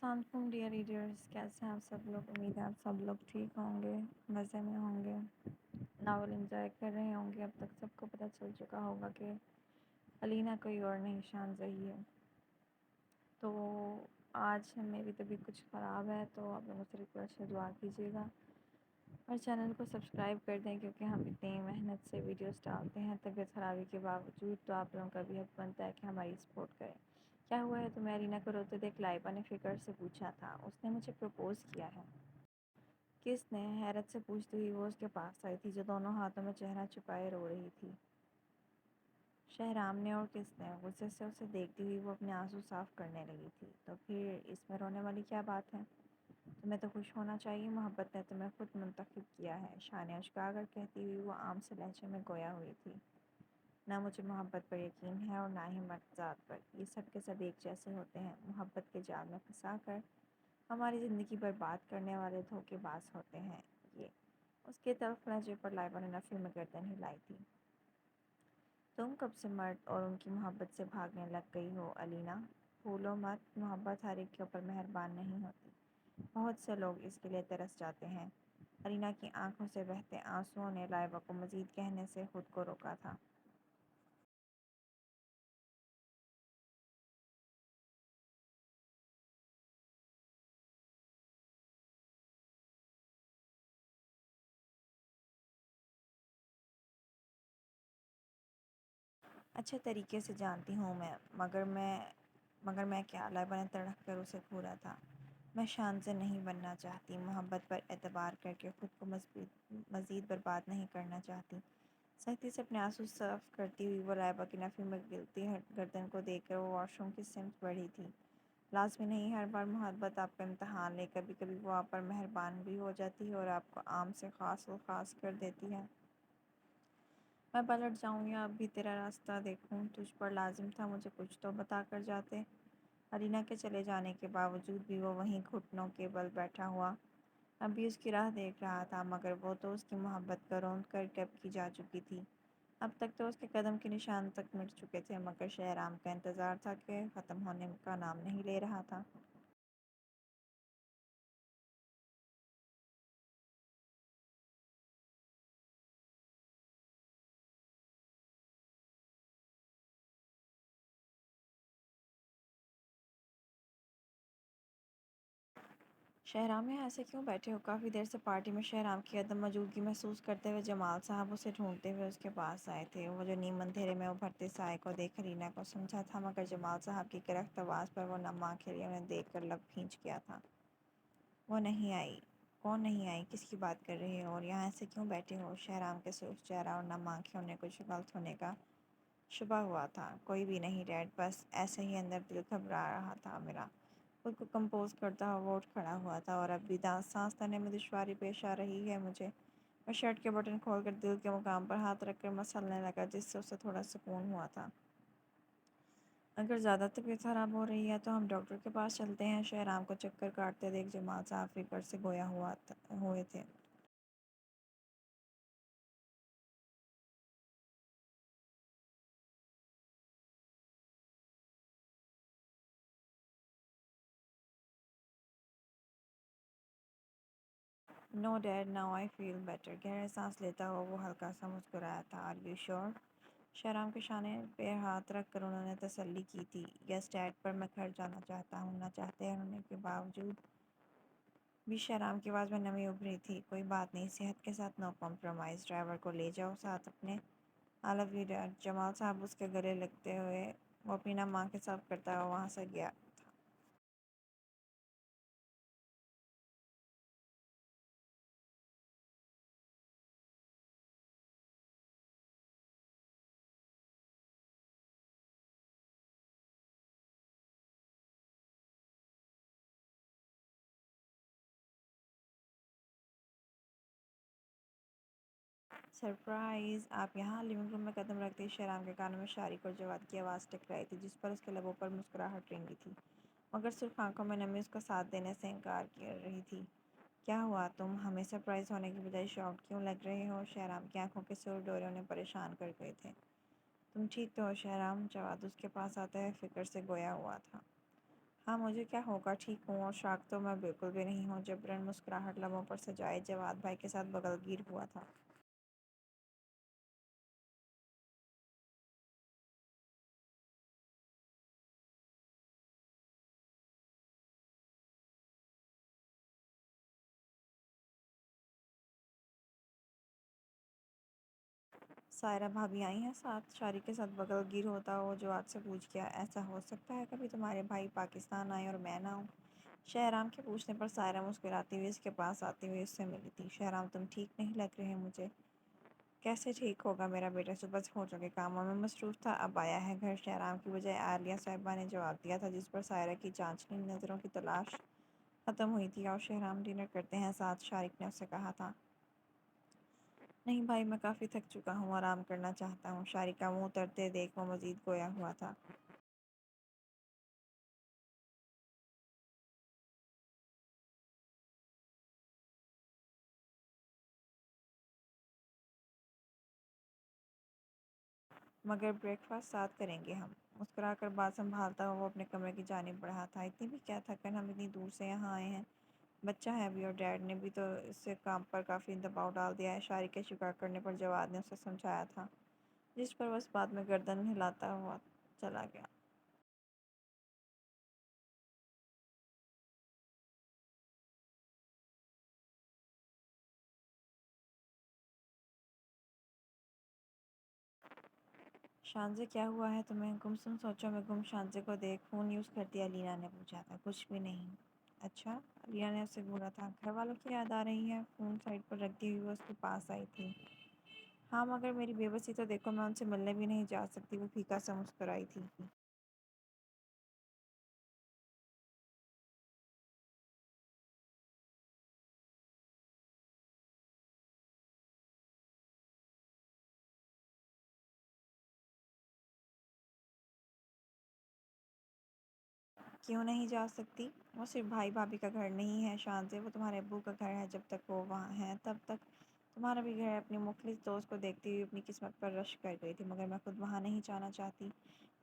السلام علیکم dear readers, کیسے ہیں آپ سب لوگ؟ امید ہے آپ سب لوگ ٹھیک ہوں گے، مزے میں ہوں گے، ناول انجوائے کر رہے ہوں گے۔ اب تک سب کو پتہ چل چکا ہوگا کہ علینا کوئی اور نہیں شان زہی ہے۔ تو آج میری طبیعت کچھ خراب ہے، تو آپ لوگوں سے ریکویسٹ ہے دعا کیجیے گا اور چینل کو سبسکرائب کر دیں، کیونکہ ہم اتنی محنت سے ویڈیوز ڈالتے ہیں طبیعت خرابی کے باوجود، تو آپ لوگوں کا بھی حق بنتا ہے کہ ہماری سپورٹ کریں۔ کیا ہوا ہے؟ تو میں ارینا کو روتے دیکھ لائبہ نے فکر سے پوچھا تھا، اس نے مجھے پرپوز کیا ہے۔ کس نے؟ حیرت سے پوچھتی ہوئی وہ اس کے پاس آئی تھی، جو دونوں ہاتھوں میں چہرہ چھپائے رو رہی تھی۔ شہرام نے۔ اور کس نے؟ غصے سے اسے دیکھتی ہوئی وہ اپنے آنسو صاف کرنے لگی تھی۔ تو پھر اس میں رونے والی کیا بات ہے؟ تمہیں تو خوش ہونا چاہیے، محبت نے تمہیں خود منتخب کیا ہے، شان اشکا کر کہتی ہوئی وہ عام سے لہجے میں گویا ہوئی تھی۔ نہ مجھے محبت پر یقین ہے اور نہ ہی مرد ذات پر، یہ سب کے سب ایک جیسے ہوتے ہیں، محبت کے جال میں پھنسا کر ہماری زندگی برباد کرنے والے دھوکے باز ہوتے ہیں یہ۔ اس کے تلخ لہجے پر لائبہ نے نفی میں گردن ہلائی تھی۔ تم کب سے مرد اور ان کی محبت سے بھاگنے لگ گئی ہو علینا؟ بھولو مت، محبت ہر ایک کے اوپر مہربان نہیں ہوتی، بہت سے لوگ اس کے لیے ترس جاتے ہیں۔ علینا کی آنکھوں سے بہتے آنسوؤں نے لائبہ کو مزید کہنے سے خود کو روکا تھا۔ اچھے طریقے سے جانتی ہوں میں، مگر میں کیا؟ لائبہ نے تڑپ کر اسے گھورا تھا۔ میں شان سے نہیں بننا چاہتی، محبت پر اعتبار کر کے خود کو مزید برباد نہیں کرنا چاہتی۔ سختی سے اپنے آنسو صاف کرتی ہوئی وہ لائبہ کی نفی میں گلتی گردن کو دیکھ کر وہ واش روم کی سمت بڑھی تھی۔ لازمی نہیں ہر بار محبت آپ کا امتحان لے، کبھی کبھی وہ آپ پر مہربان بھی ہو جاتی ہے اور آپ کو عام سے خاص و خاص کر دیتی ہے۔ میں پلٹ جاؤں یا اب بھی تیرا راستہ دیکھوں؟ تجھ پر لازم تھا مجھے کچھ تو بتا کر جاتے۔ علینا کے چلے جانے کے باوجود بھی وہ وہیں گھٹنوں کے بل بیٹھا ہوا اب بھی اس کی راہ دیکھ رہا تھا، مگر وہ تو اس کی محبت کا روند کر ٹپ کی جا چکی تھی۔ اب تک تو اس کے قدم کے نشان تک مٹ چکے تھے، مگر شہرام کا انتظار تھا کہ ختم ہونے کا نام نہیں لے رہا تھا۔ شہرام یہاں ایسے کیوں بیٹھے ہو؟ کافی دیر سے پارٹی میں شہرام کی عدم موجودگی محسوس کرتے ہوئے جمال صاحب اسے ڈھونڈتے ہوئے اس کے پاس آئے تھے۔ وہ جو نیم اندھیرے میں ابھرتے سائے کو دیکھ ارینا کو سمجھا تھا، مگر جمال صاحب کی کرخت آواز پر وہ نم آنکھیں لیے انہیں دیکھ کر لب کھینچ گیا تھا۔ وہ نہیں آئی؟ کون نہیں آئی؟ کس کی بات کر رہے ہو؟ اور یہاں ایسے کیوں بیٹھے ہو؟ شہرام کے سرخ چہرہ اور نم آنکھیں انہیں کچھ غلط ہونے کا شبہ ہوا تھا۔ کوئی بھی نہیں ڈیڈ، بس ایسے ہی اندر دل گھبرا رہا تھا میرا۔ خود کو کمپوز کرتا ہوا وہ اٹھ کھڑا ہوا تھا، اور اب بھی سانس لینے میں دشواری پیش آ رہی ہے مجھے۔ وہ شرٹ کے بٹن کھول کر دل کے مقام پر ہاتھ رکھ کر مسلنے لگا، جس سے اسے تھوڑا سکون ہوا تھا۔ اگر زیادہ طبیعت خراب ہو رہی ہے تو ہم ڈاکٹر کے پاس چلتے ہیں۔ شہرام کو چکر کاٹتے دیکھ جمال صاحب فکر سے گویا ہوئے تھے۔ No dad, now I feel better. گہرے سانس لیتا ہوا وہ ہلکا سا مسکرایا تھا۔ Are you sure? شہرام کے شانے پہ ہاتھ رکھ کر انہوں نے تسلی کی تھی۔ یس ڈیڈ، پر میں گھر جانا چاہتا ہوں۔ نہ چاہتے ہونے کے باوجود بھی شہرام کی آواز میں نمی ابھری تھی۔ کوئی بات نہیں، صحت کے ساتھ نو کمپرومائز۔ ڈرائیور کو لے جاؤ ساتھ اپنے۔ آئی لو یو ڈیڈ۔ جمال صاحب اس کے گلے لگتے ہوئے وہ اپنی نم آنکھیں صاف کرتا ہوا وہاں سے گیا۔ سرپرائز! آپ یہاں؟ لیونگ روم میں قدم رکھتے ہی شہرام کے کانوں میں شارق اور جواد کی آواز ٹکرائی تھی، جس پر اس کے لبوں پر مسکراہٹ رنگی تھی، مگر سرخ آنکھوں میں نمی اس کا ساتھ دینے سے انکار کر رہی تھی۔ کیا ہوا؟ تم ہمیں سرپرائز ہونے کی بجائے شاکڈ کیوں لگ رہے ہو؟ شہرام کی آنکھوں کے سر ڈورے انہیں پریشان کر گئے تھے۔ تم ٹھیک تو ہو شہرام؟ جواد اس کے پاس آتے ہوئے فکر سے گویا ہوا تھا۔ ہاں مجھے کیا ہوگا، ٹھیک ہوں، اور شاک تو میں بالکل بھی نہیں ہوں۔ جبران مسکراہٹ لبوں پر سجائے جواد بھائی کے ساتھ بغل گیر ہوا تھا۔ سائرہ بھابھی آئی ہیں ساتھ؟ شاری کے ساتھ بغل گیر ہوتا وہ جواد سے پوچھ گیا۔ ایسا ہو سکتا ہے کبھی تمہارے بھائی پاکستان آئے اور میں نہ آؤں؟ شہرام کے پوچھنے پر سائرہ مسکراتی ہوئی اس کے پاس آتی ہوئی اس سے ملی تھی۔ شہرام تم ٹھیک نہیں لگ رہے مجھے۔ کیسے ٹھیک ہوگا، میرا بیٹا صبح سے ہو چکے کاموں میں مصروف تھا، اب آیا ہے گھر۔ شہرام کی بجائے عالیہ صاحبہ نے جواب دیا تھا، جس پر سائرہ کی چانچنی نظروں کی تلاش ختم ہوئی تھی۔ اور شہرام ڈنر کرتے ہیں ساتھ، شارق نے اس سے کہا تھا۔ نہیں بھائی، میں کافی تھک چکا ہوں، آرام کرنا چاہتا ہوں۔ شارق کا منہ اترتے دیکھ وہ مزید گویا ہوا تھا۔ مگر بریک فاسٹ ساتھ کریں گے ہم۔ مسکرا کر بات سنبھالتا ہوا وہ اپنے کمرے کی جانب بڑھا تھا۔ اتنی بھی کیا تھکن، ہم اتنی دور سے یہاں آئے ہیں، بچہ ہے بھی، اور ڈیڈ نے بھی تو اس سے کام پر کافی دباؤ ڈال دیا ہے۔ شارق کے شکار کرنے پر جواد نے اسے سمجھایا تھا، جس پر وہ اس بات میں گردن ہلاتا ہوا چلا گیا۔ شانزے کیا ہوا ہے تمہیں؟ گمسم سوچوں میں گم شانزے کو دیکھ فون یوز کرتی علینا نے پوچھا تھا۔ کچھ بھی نہیں۔ اچھا، علینا نے اسے بولا تھا۔ گھر والوں کی یاد آ رہی ہے؟ فون سائڈ پر رکھتی ہوئی وہ اس کے پاس آئی تھی۔ ہاں مگر میری بے بسی تو دیکھو، میں ان سے ملنے بھی نہیں جا سکتی۔ وہ پھیکا سا مسکرائی تھی۔ کیوں نہیں جا سکتی؟ وہ صرف بھائی بھابھی کا گھر نہیں ہے شانزے، وہ تمہارے ابو کا گھر ہے۔ جب تک وہ وہاں ہیں تب تک تمہارا بھی گھر ہے۔ اپنی مخلص دوست کو دیکھتی ہوئی اپنی قسمت پر رشک کر گئی تھی، مگر میں خود وہاں نہیں جانا چاہتی۔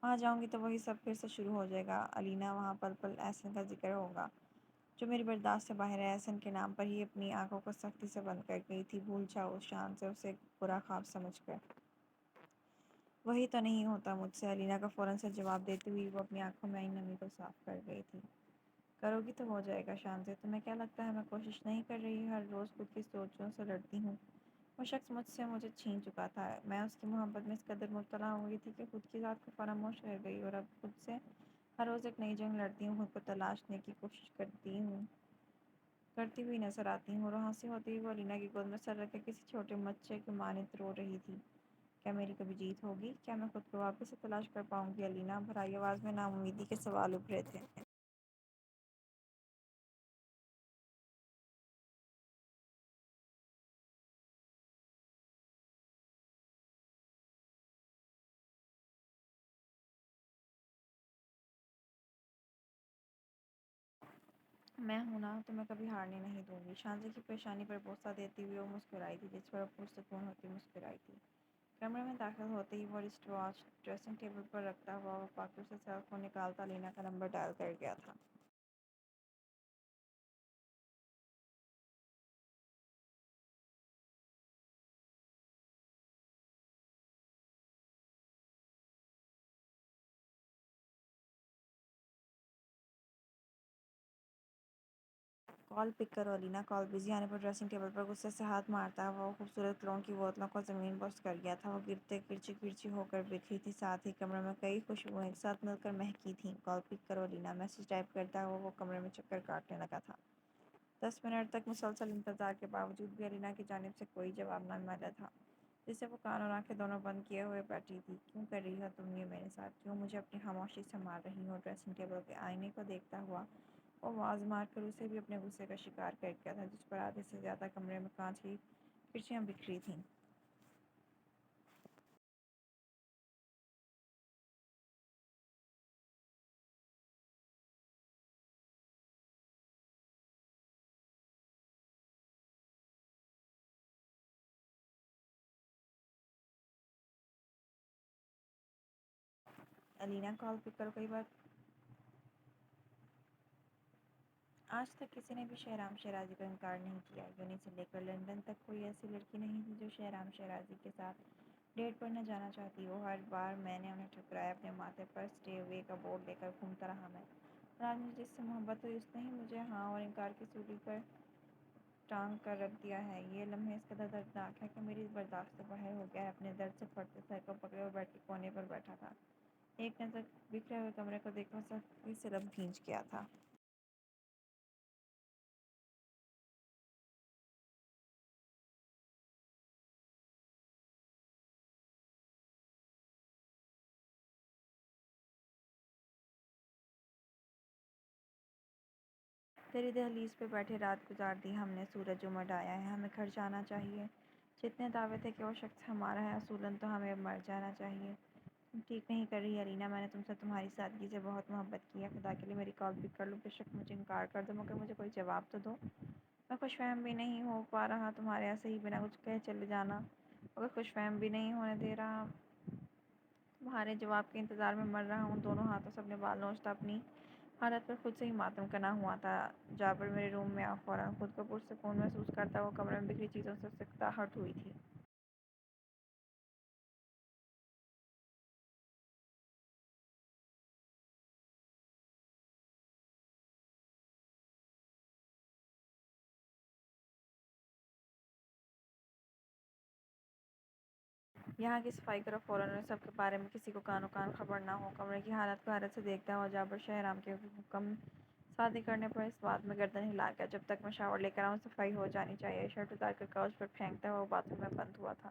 وہاں جاؤں گی تو وہی سب پھر سے شروع ہو جائے گا علینا، وہاں پل پل احسن کا ذکر ہوگا، جو میری برداشت سے باہر ہے۔ احسن کے نام پر ہی اپنی آنکھوں کو سختی سے بند کر گئی تھی۔ بھول جاؤ اس شان سے اسے ایک برا خواب سمجھ کر۔ وہی تو نہیں ہوتا مجھ سے، علینا کا فوراً سے جواب دیتے ہوئی وہ اپنی آنکھوں میں آئی نمی کو صاف کر گئی تھی۔ کرو گی تو ہو جائے گا شانزے، تمہیں کیا لگتا ہے میں کوشش نہیں کر رہی؟ ہر روز خود کی سوچوں سے لڑتی ہوں۔ وہ شخص مجھ سے مجھے چھین چکا تھا، میں اس کی محبت میں اس قدر مبتلا ہو گئی تھی کہ خود کی ذات کو فراموش کر گئی، اور اب خود سے ہر روز ایک نئی جنگ لڑتی ہوں، خود کو تلاشنے کی کوشش کرتی ہوئی نظر آتی ہوں۔ اور ہنسی ہوتی ہوئی وہ علینا کی گود میں سر رکھ کے کسی چھوٹے بچے کی مانند رو رہی تھی۔ کیا میری کبھی جیت ہوگی؟ کیا میں خود کو واپس سے تلاش کر پاؤں گی؟ علینا، بھرائی آواز میں ناامیدی کے سوال ابھرے تھے۔ میں ہوں نا، تمہیں کبھی ہارنے نہیں دوں گی۔ شانزے کی پیشانی پر بوسہ دیتی ہوئی وہ مسکرائی تھی، جس پر وہ پرسکون ہوتی مسکرائی تھی۔ کمرے میں داخل ہوتے ہی وہ رسٹ واچ ڈریسنگ ٹیبل پر رکھتا ہوا وہ پاکٹ سے سیل فون نکالتا علینا کا نمبر ڈائل کر گیا تھا۔ کال پک کرو علینا، کال بزی آنے پر ڈریسنگ ٹیبل پر غصے سے ہاتھ مارتا ہوا وہ خوبصورت کلون کی بوتلوں کو زمین بوس کر گیا تھا۔ وہ گرتے کرچی کرچی ہو کر بکھری تھی، ساتھ ہی کمرے میں کئی خوشبوئیں ایک ساتھ مل کر مہکی تھیں۔ کال پک کرو علینا، میسج ٹائپ کرتا ہوا وہ کمرے میں چکر کاٹنے لگا تھا۔ 10 منٹ تک مسلسل انتظار کے باوجود بھی علینا کی جانب سے کوئی جواب نہ ملا تھا، جس سے وہ کان اور آنکھیں دونوں بند کیے ہوئے بیٹھی تھی۔ کیوں کر رہی ہو تم یہ میرے ساتھ؟ کیوں مجھے اپنی خاموشی سے مار رہی ہو؟ ڈریسنگ ٹیبل کے آئینے کو دیکھتا ہوا وہ آواز مار کر اسے بھی اپنے غصے کا شکار کر گیا تھا، جس پر آدھے سے زیادہ کمرے میں کانچ کی کرچیاں بکھری تھیں۔ علینا، کال پک کرو، کئی بار آج تک کسی نے بھی شہرام شیرازی کا انکار نہیں کیا۔ یونی سے لے کر لندن تک کوئی ایسی لڑکی نہیں تھی جو شہرام شیرازی کے ساتھ ڈیٹ پر نہ جانا چاہتی ہو۔ ہر بار میں نے انہیں ٹھکرایا، اپنے ماتھے پر اسٹے اوے کا بورڈ لے کر گھومتا رہا میں۔ اور آج مجھے جس سے محبت ہوئی اس نے ہی مجھے ہاں اور انکار کی سولی پر ٹانگ کر رکھ دیا ہے۔ یہ لمحے اس قدر دردناک ہے کہ میری برداشت سے باہر ہو گیا ہے۔ اپنے درد سے پھٹتے سر کو پکڑے اور بیڈ کے کونے پر بیٹھا تھا۔ ایک نظر بکھرے ہوئے کمرے کو دیکھا، سختی سے لب بھیج گیا تھا۔ تیری دہلیز پہ بیٹھے رات گزار دی ہم نے، سورج امڑ آیا ہے، ہمیں گھر جانا چاہیے۔ جتنے دعوے تھے کہ وہ شخص ہمارا ہے، اصولاً تو ہمیں اب مر جانا چاہیے۔ تم ٹھیک نہیں کر رہی ارینا، میں نے تم سے تمہاری سادگی سے بہت محبت کی ہے۔ خدا کے لیے میری کال پک کر لو، بے شک مجھے انکار کر دو مگر مجھے کوئی جواب تو دو۔ میں خوش فہم بھی نہیں ہو پا رہا تمہارے ایسے ہی بنا کچھ کہے چلے جانا، مگر خوش فہم بھی نہیں ہونے دے رہا۔ تمہارے جواب کے انتظار میں مر رہا ہوں۔ دونوں ہاتھوں سے اپنے بال نوچتا اپنی حالت پر خود سے ہی ماتم کرنا ہوا تھا۔ جابر میرے روم میں آ فوراً خود کو پرسکون محسوس کرتا ہوا کمرے میں بکھری چیزوں سے سکتاہٹ ہوئی تھی۔ یہاں کی صفائی کرو فوراً اور سب کے بارے میں کسی کو کانوں کان خبر نہ ہو۔ کمرے کی حالت کو حیرت سے دیکھتا ہوا جابر شہرام کے حکم صادر کرنے پر اس بات میں گردن ہلا گیا۔ جب تک میں شاور لے کر آؤں صفائی ہو جانی چاہیے۔ شرٹ اتار کر کاؤچ پر پھینکتا ہوا وہ باتھ روم میں بند ہوا تھا۔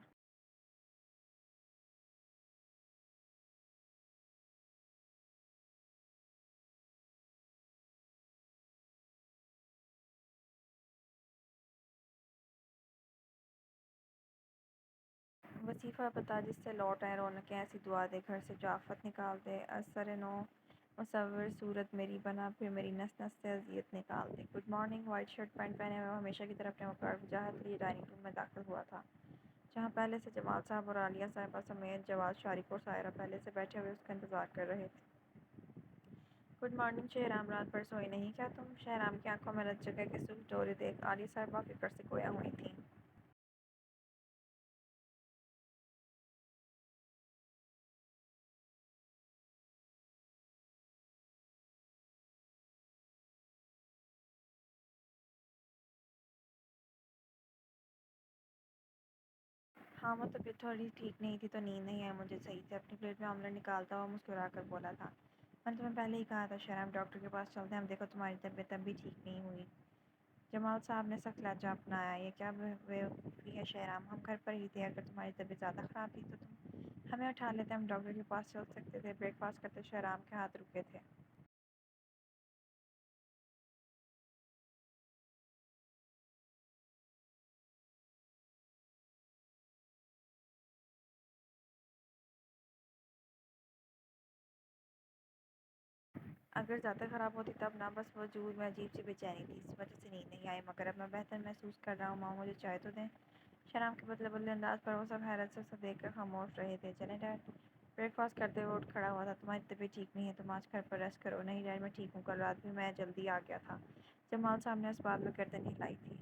وظیفہ بتا جس سے لوٹ آئیں رونقیں، ایسی دعا دے گھر سے جو آفت نکال دے۔ از سر نو مصور صورت میری بنا، پھر میری نس نس سے اذیت نکال دے۔ Good morning. White shirt pant پہنے ہوئے وہ ہمیشہ کی طرح اپنے وقار وجاہت لیے ڈائننگ روم میں داخل ہوا تھا، جہاں پہلے سے جمال صاحب اور عالیہ صاحبہ سمیت جواز شارق اور سائرہ پہلے سے بیٹھے ہوئے اس کا انتظار کر رہے تھے۔ گڈ مارننگ شہرام، رات بھر سوئی نہیں کیا تم؟ شہرام کی آنکھوں میں رت جگہ کے سرخ ڈورے دیکھ عالیہ صاحبہ فکر سے گویا ہوئی تھیں۔ ہاں وہ طبیعت تھوڑی ٹھیک نہیں تھی تو نیند نہیں آئی مجھے صحیح سے۔ اپنی پلیٹ میں آملیٹ نکالتا ہوا مسکرا کر بولا تھا، میں نے تمہیں پہلے ہی کہا تھا شہرام ڈاکٹر کے پاس چلتے ہیں، ہم دیکھو تمہاری طبیعت اب بھی ٹھیک نہیں ہوئی۔ جمال صاحب نے سخت لہجہ اپنایا، یہ کیا بیوقوفی ہے شہرام، ہم گھر پر ہی تھے، اگر تمہاری طبیعت زیادہ خراب تھی تو تم ہمیں اٹھا لیتے، ہم ڈاکٹر کے پاس چل سکتے تھے۔ بریک فاسٹ کرتے شہرام کے ہاتھ رکے تھے۔ اگر زیادہ خراب ہوتی تب نہ، بس وجود میں عجیب سی بے چینی تھی، اس وجہ سے نیند نہیں آئی، مگر اب میں بہتر محسوس کر رہا ہوں۔ ماں مجھے چائے تو دیں۔ شہرام کے بدلے بدلے انداز پر وہ سب حیرت سے اسے دیکھ کر خاموش رہے تھے۔ چلیں ڈیڈ؟ بریک فاسٹ کرتے ہوئے اٹھ کھڑا ہوا تھا، تمہاری طبیعت ٹھیک نہیں ہے، تم آج گھر پر ریسٹ کرو۔ نہیں ڈیڈ میں ٹھیک ہوں، کل رات بھی میں جلدی آ گیا تھا۔ جمال صاحب نے اس بات میں گردن ہلائی تھی۔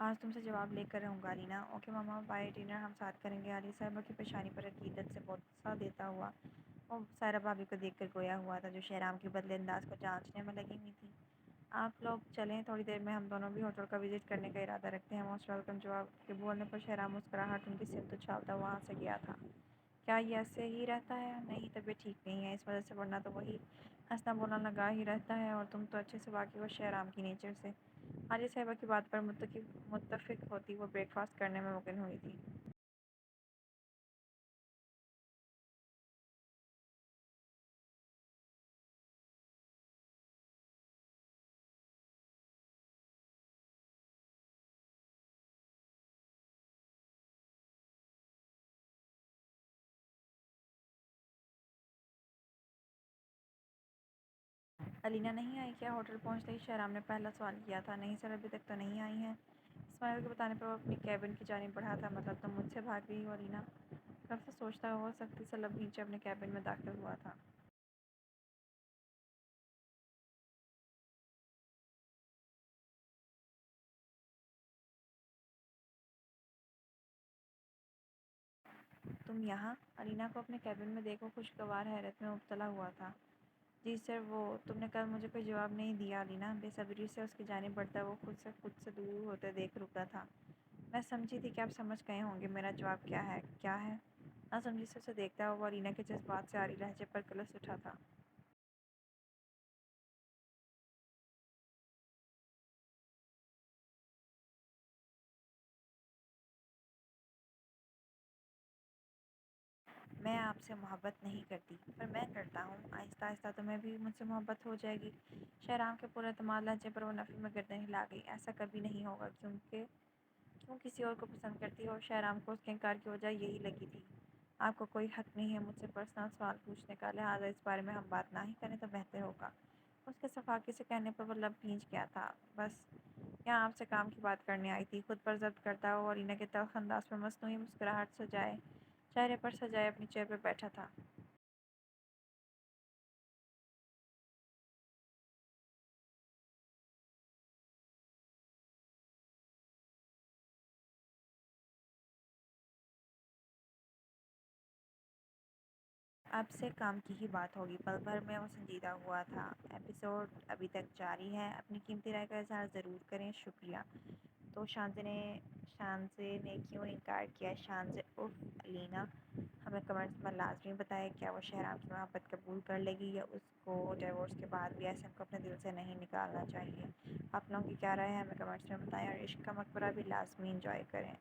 آج تم سے جواب لے کر رہوں گا الینا۔ اوکے ماما، بائے، ڈنر ہم ساتھ کریں گے۔ عالیہ صاحبہ کی پیشانی پر عقیدت سے بوسہ دیتا ہوا وہ سائرہ بھابھی کو دیکھ کر گویا ہوا تھا، جو شہرام کے بدلے انداز کو جانچنے میں لگی ہوئی تھی۔ آپ لوگ چلیں، تھوڑی دیر میں ہم دونوں بھی ہوٹل کا وزٹ کرنے کا ارادہ رکھتے ہیں۔ موسٹ ویلکم جواب کے بولنے پر شہرام مسکراہٹ ان کی سمت اچھالتا ہوا وہاں سے گیا تھا۔ کیا یہ ایسے ہی رہتا ہے؟ نہیں طبیعت ٹھیک نہیں ہے اس وجہ سے، ورنہ تو وہی ہنسنا بولنا لگا ہی رہتا ہے، اور تم تو اچھے سے واقف ہو شہرام کی نیچر سے۔ عالیہ صاحبہ کی بات پر متفق ہوتی وہ بریک فاسٹ کرنے میں مگن ہوئی تھی۔ علینا نہیں آئی کیا؟ ہوٹل پہنچتے ہی شہرام نے پہلا سوال کیا تھا۔ نہیں سر، ابھی تک تو نہیں آئی ہیں۔ اسماعیل کے بتانے پر وہ اپنی کیبن کی جانب بڑھا تھا۔ مطلب تم مجھ سے بھاگ گئی ہو علینا؟ کب سے سوچتا ہوا سختی سے لب نیچے اپنے کیبن میں داخل ہوا تھا۔ تم یہاں؟ علینا کو اپنے کیبن میں دیکھ وہ خوشگوار حیرت میں مبتلا ہوا تھا۔ جی سر، وہ تم نے کل مجھے کوئی جواب نہیں دیا علینا؟ بے صبری سے اس کی جانب بڑھتا وہ خود سے دور ہوتے دیکھ رکا تھا۔ میں سمجھی تھی کہ آپ سمجھ گئے ہوں گے میرا جواب کیا ہے۔ کیا ہے؟ نہ سمجھی سے اسے دیکھتا ہوا علینا کے جذبات سے عاری لہجے پر کلس اٹھا تھا۔ میں آپ سے محبت نہیں کرتی، پر میں کرتا ہوں۔ آہستہ آہستہ تمہیں بھی مجھ سے محبت ہو جائے گی۔ شہرام کے پورے اعتماد لہجے پر وہ نفی میں گردن ہلا گئی۔ ایسا کبھی نہیں ہوگا، کیونکہ کیوں کسی اور کو پسند کرتی ہو؟ شہرام کو اس کے انکار کی وجہ یہی لگی تھی۔ آپ کو کوئی حق نہیں ہے مجھ سے پرسنل سوال پوچھنے کا، لہٰذا اس بارے میں ہم بات نہ ہی کریں تو بہتر ہوگا۔ اس کے صفاقی سے کہنے پر وہ لب بھینچ گیا تھا۔ بس یہاں آپ سے کام کی بات کرنے آئی تھی۔ خود پر ضبط کرتا ہوا علینا کے تلخ انداز پر مصنوعی مسکراہٹ سجائے چہرے پر سجائے اپنی چیئر پر بیٹھا تھا۔ اب سے کام کی ہی بات ہوگی۔ پل بھر میں وہ سنجیدہ ہوا تھا۔ ایپیسوڈ ابھی تک جاری ہے۔ اپنی قیمتی رائے کا اظہار ضرور کریں۔ شکریہ۔ تو شانزے نے کیوں انکار کیا؟ شانزے اف علینا، ہمیں کمنٹس میں لازمی بتائیں کیا وہ شہرام کی محبت قبول کر لے گی یا اس کو ڈیورس کے بعد بھی احسن کو اپنے دل سے نہیں نکالنا چاہیے؟ آپ لوگوں کی کیا رائے ہے ہمیں کمنٹس میں بتائیں، اور عشق کا مقبرہ بھی لازمی انجوائے کریں۔